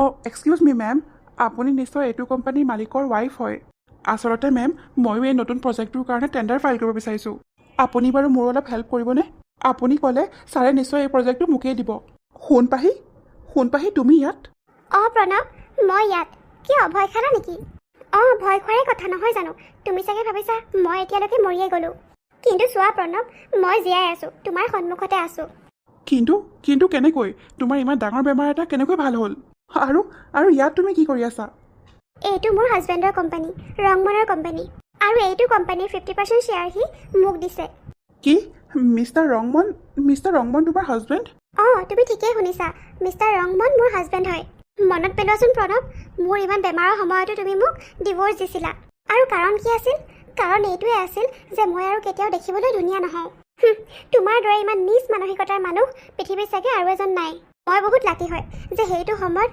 অঁ এক্সকিউজ মি মেম, আপুনি নিশ্চয় এইটো কোম্পানীৰ মালিকৰ ৱাইফ হয়। আচলতে মেম, ময়ো এই নতুন প্ৰজেক্টটোৰ কাৰণে টেণ্ডাৰ ফাইল কৰিব বিচাৰিছোঁ। আপুনি বাৰু মোৰ অলপ হেল্প কৰিবনে? আপুনি ক'লে ছাৰে নিশ্চয় এই প্ৰজেক্টটো মোকেই দিব। সোণপাহি তুমি ইয়াত? অঁ প্ৰণৱ, মই ইয়াত। কিয় ভয় খালা নেকি? অঁ ভয় খোৱাৰে কথা নহয় জানো। তুমি চাগে ভাবিছা মই এতিয়ালৈকে মৰিয়ে গ'লোঁ। কিন্তু চোৱা প্ৰণৱ, মই জীয়াই আছোঁ, তোমাৰ সন্মুখতে আছোঁ। কিন্তু কেনেকৈ? তোমাৰ ইমান ডাঙৰ বেমাৰ এটা কেনেকৈ ভাল হ'ল? আৰু ইয়াত তুমি কি কৰি আছা? এইটো মোৰ হাজবেণ্ডৰ কোম্পানী, ৰংমনৰ কোম্পানী। আৰু এইটো কোম্পানীৰ 50% শ্বেয়াৰ সি মোক দিছে। কি? মিষ্টাৰ ৰংমন তোমাৰ হাজবেণ্ড? অঁ তুমি ঠিকেই শুনিছা, মিষ্টাৰ ৰংমন মোৰ হাজবেণ্ড হয়। মনত পেলোৱাচোন প্ৰণৱ, মোৰ ইমান বেমাৰৰ সময়তো তুমি মোক ডিভ'ৰ্চ দিছিলা। আৰু কাৰণ কি আছিল? কাৰণ এইটোৱে আছিল যে মই আৰু কেতিয়াও দেখিবলৈ ধুনীয়া নহওঁ। তোমাৰ দৰে ইমান নিজ মানসিকতাৰ মানুহ পৃথিৱীত চাগে আৰু এজন নাই। মই বহুত লাকি হয় যে সেইটো সময়ত